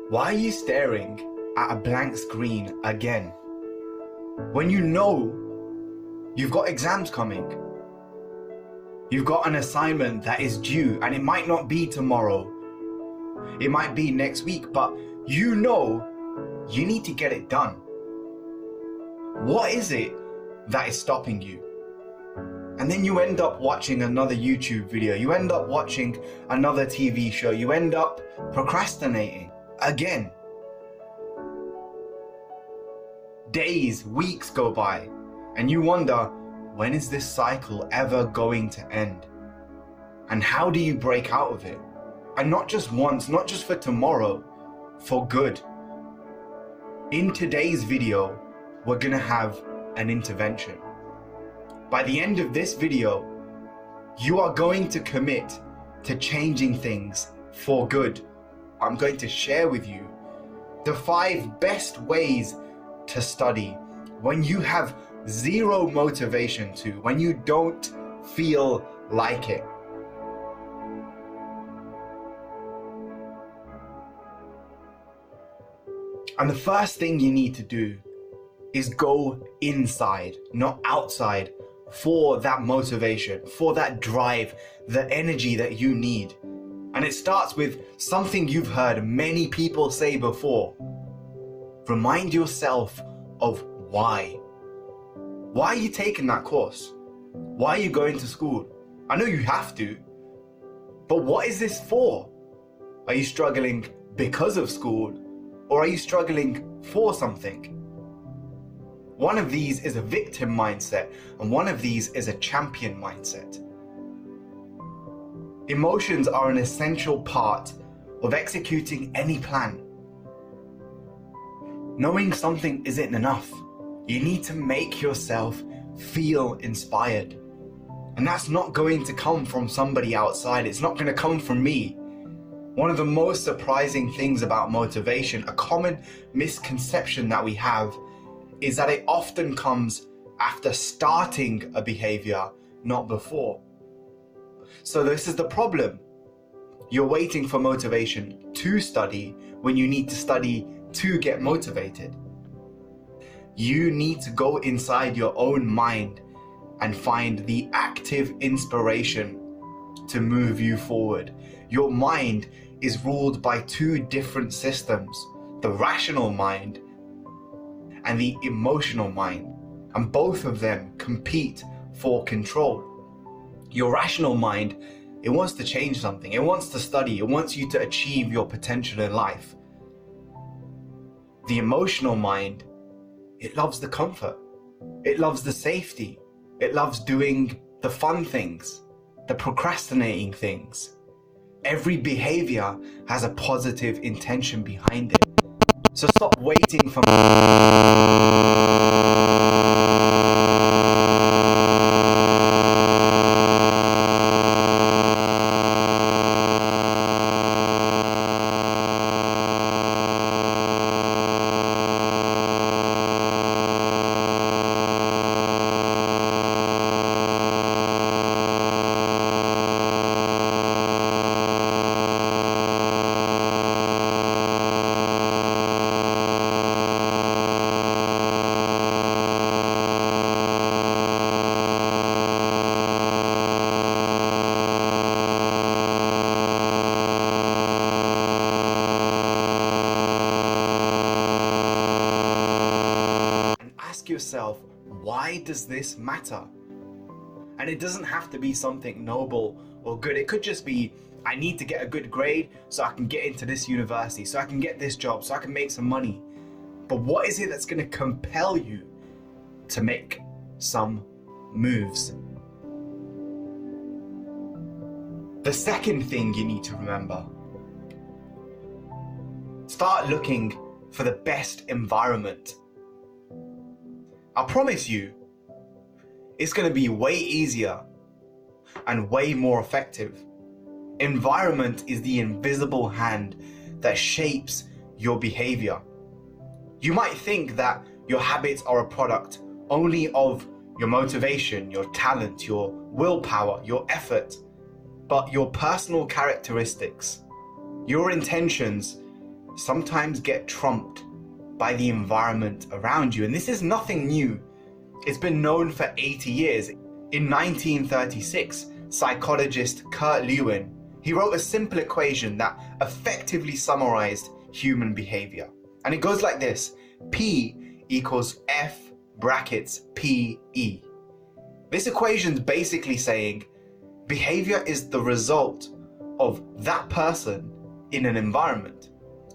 Why are you staring at a blank screen again? When you know you've got exams coming, you've got an assignment that is due, and it might not be tomorrow, it might be next week, but you know you need to get it done. What is it that is stopping you? And then you end up watching another YouTube video, you end up watching another TV show, you end up procrastinating again. Days, weeks go by, and you wonder, when is this cycle ever going to end? And how do you break out of it? And not just once, not just for tomorrow, for good. In today's video, we're gonna have an intervention. By the end of this video, you are going to commit to changing things for good. I'm going to share with you the 5 best ways to study when you have zero motivation to, when you don't feel like it. And the first thing you need to do is go inside, not outside, for that motivation, for that drive, the energy that you need. And it starts with something you've heard many people say before. Remind yourself of why. Why are you taking that course? Why are you going to school? I know you have to, but what is this for? Are you struggling because of school, or are you struggling for something? One of these is a victim mindset, and one of these is a champion mindset. Emotions are an essential part of executing any plan. Knowing something isn't enough. You need to make yourself feel inspired. And that's not going to come from somebody outside. It's not going to come from me. One of the most surprising things about motivation, a common misconception that we have, is that it often comes after starting a behavior, not before. So this is the problem. You're waiting for motivation to study when you need to study to get motivated. You need to go inside your own mind and find the active inspiration to move you forward. Your mind is ruled by 2 different systems, the rational mind and the emotional mind, and both of them compete for control. Your rational mind, it wants to change something, it wants to study, it wants you to achieve your potential in life. The emotional mind, it loves the comfort, it loves the safety, it loves doing the fun things, the procrastinating things. Every behavior has a positive intention behind it. So stop waiting for yourself, why does this matter? And it doesn't have to be something noble or good. It could just be, I need to get a good grade so I can get into this university, so I can get this job, so I can make some money. But what is it that's going to compel you to make some moves? The second thing you need to remember, start looking for the best environment. I promise you, it's going to be way easier and way more effective. Environment is the invisible hand that shapes your behavior. You might think that your habits are a product only of your motivation, your talent, your willpower, your effort, but your personal characteristics, your intentions sometimes get trumped by the environment around you. And this is nothing new. It's been known for 80 years. In 1936, psychologist Kurt Lewin, he wrote a simple equation that effectively summarized human behavior. And it goes like this: P equals F brackets PE. This equation's basically saying behavior is the result of that person in an environment.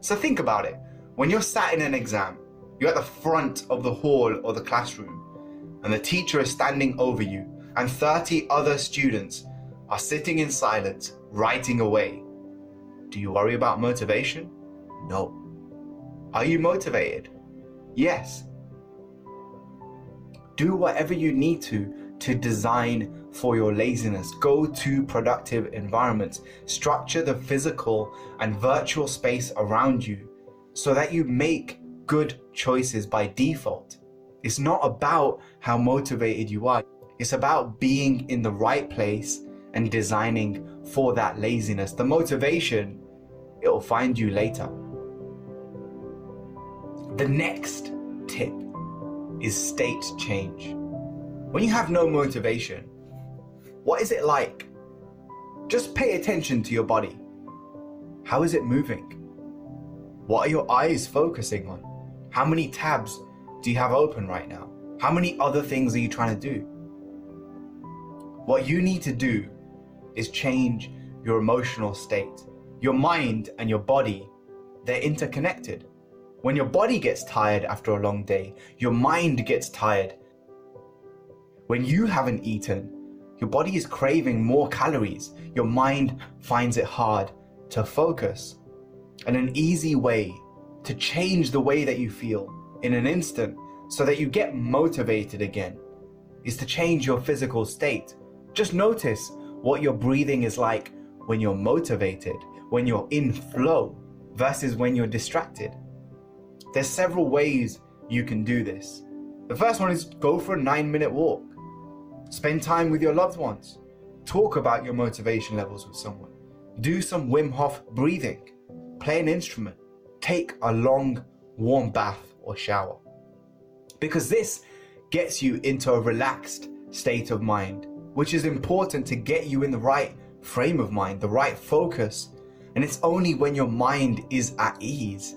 So think about it. When you're sat in an exam, you're at the front of the hall or the classroom, and the teacher is standing over you, and 30 other students are sitting in silence, writing away. Do you worry about motivation? No. Are you motivated? Yes. Do whatever you need to design for your laziness. Go to productive environments. Structure the physical and virtual space around you so that you make good choices by default. It's not about how motivated you are. It's about being in the right place and designing for that laziness. The motivation, it will find you later. The next tip is state change. When you have no motivation, what is it like? Just pay attention to your body. How is it moving? What are your eyes focusing on? How many tabs do you have open right now? How many other things are you trying to do? What you need to do is change your emotional state. Your mind and your body, they're interconnected. When your body gets tired after a long day, your mind gets tired. When you haven't eaten, your body is craving more calories. Your mind finds it hard to focus. And an easy way to change the way that you feel in an instant so that you get motivated again is to change your physical state. Just notice what your breathing is like when you're motivated, when you're in flow versus when you're distracted. There's several ways you can do this. The first one is go for a 9-minute walk. Spend time with your loved ones. Talk about your motivation levels with someone. Do some Wim Hof breathing. Play an instrument. Take a long, warm bath or shower. Because this gets you into a relaxed state of mind, which is important to get you in the right frame of mind, the right focus. And it's only when your mind is at ease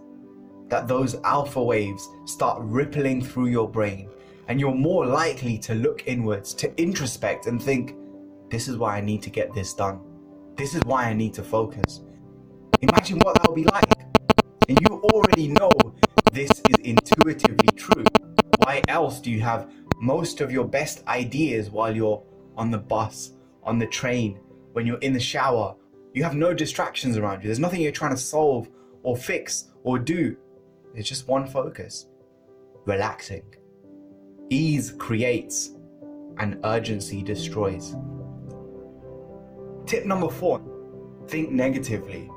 that those alpha waves start rippling through your brain, and you're more likely to look inwards, to introspect and think, this is why I need to get this done. This is why I need to focus. Imagine what that would be like. And you already know this is intuitively true. Why else do you have most of your best ideas while you're on the bus, on the train, when you're in the shower? You have no distractions around you. There's nothing you're trying to solve or fix or do. It's just one focus: relaxing. Ease creates and urgency destroys. Tip number 4, think negatively.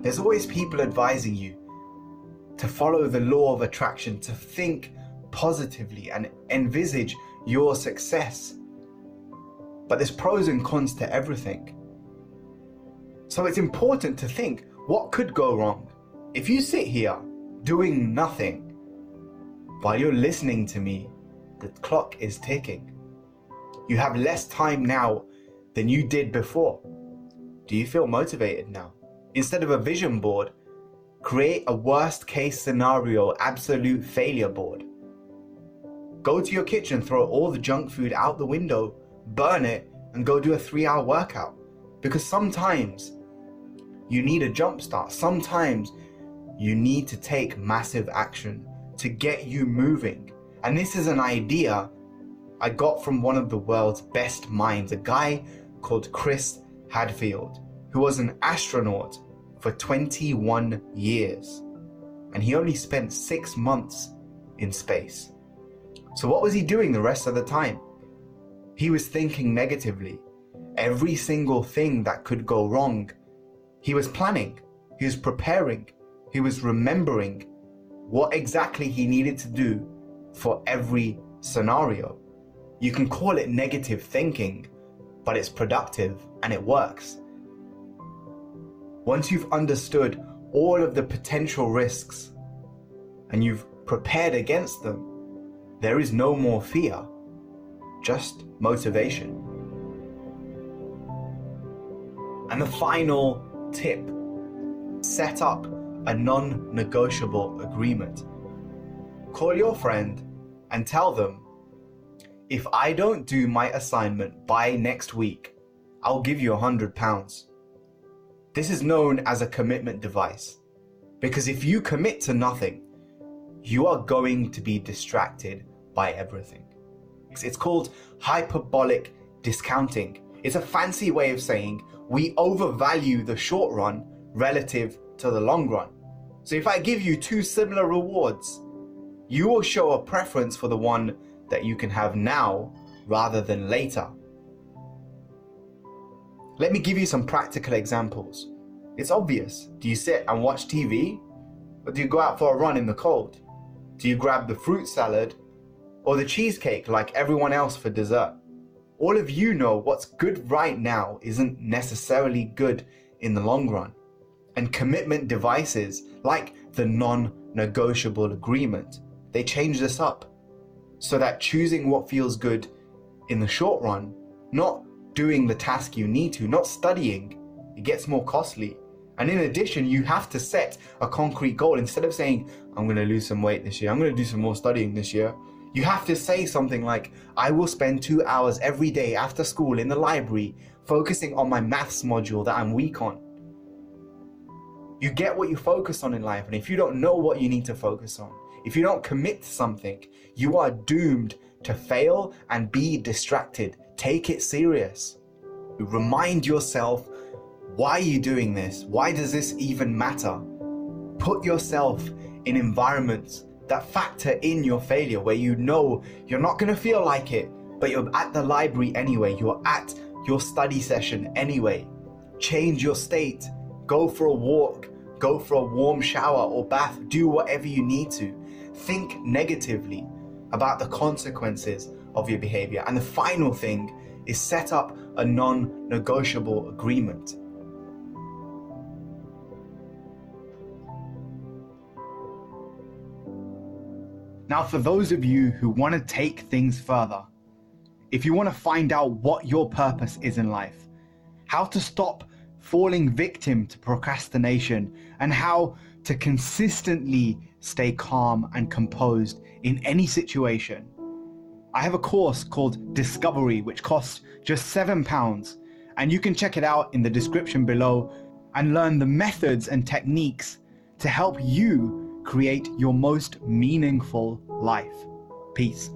There's always people advising you to follow the law of attraction, to think positively and envisage your success. But there's pros and cons to everything. So it's important to think, what could go wrong? If you sit here doing nothing while you're listening to me, the clock is ticking. You have less time now than you did before. Do you feel motivated now? Instead of a vision board, create a worst case scenario, absolute failure board. Go to your kitchen, throw all the junk food out the window, burn it, and go do a 3-hour workout. Because sometimes you need a jump start. Sometimes you need to take massive action to get you moving. And this is an idea I got from one of the world's best minds, a guy called Chris Hadfield, who was an astronaut for 21 years. And he only spent 6 months in space. So what was he doing the rest of the time? He was thinking negatively. Every single thing that could go wrong, he was planning, he was preparing, he was remembering what exactly he needed to do for every scenario. You can call it negative thinking, but it's productive and it works. Once you've understood all of the potential risks and you've prepared against them, there is no more fear, just motivation. And the final tip, set up a non-negotiable agreement. Call your friend and tell them, if I don't do my assignment by next week, I'll give you £100. This is known as a commitment device, because if you commit to nothing, you are going to be distracted by everything. It's called hyperbolic discounting. It's a fancy way of saying we overvalue the short run relative to the long run. So if I give you two similar rewards, you will show a preference for the one that you can have now rather than later. Let me give you some practical examples. It's obvious. Do you sit and watch TV? Or do you go out for a run in the cold? Do you grab the fruit salad or the cheesecake like everyone else for dessert? All of you know what's good right now isn't necessarily good in the long run. And commitment devices like the non-negotiable agreement, they change this up so that choosing what feels good in the short run, not doing the task you need to, not studying, it gets more costly. And in addition, you have to set a concrete goal. Instead of saying, I'm going to lose some weight this year, I'm going to do some more studying this year, you have to say something like, I will spend 2 hours every day after school in the library focusing on my maths module that I'm weak on. You get what you focus on in life, and if you don't know what you need to focus on, if you don't commit to something, you are doomed to fail and be distracted. Take it serious. Remind yourself, why are you doing this? Why does this even matter? Put yourself in environments that factor in your failure, where you know you're not going to feel like it, but you're at the library anyway, you're at your study session anyway. Change your state. Go for a walk, go for a warm shower or bath, do whatever you need to. Think negatively about the consequences of your behavior. And the final thing is set up a non-negotiable agreement. Now, for those of you who want to take things further, if you want to find out what your purpose is in life, how to stop falling victim to procrastination, and how to consistently stay calm and composed in any situation, I have a course called Discovery, which costs just £7, and you can check it out in the description below and learn the methods and techniques to help you create your most meaningful life. Peace.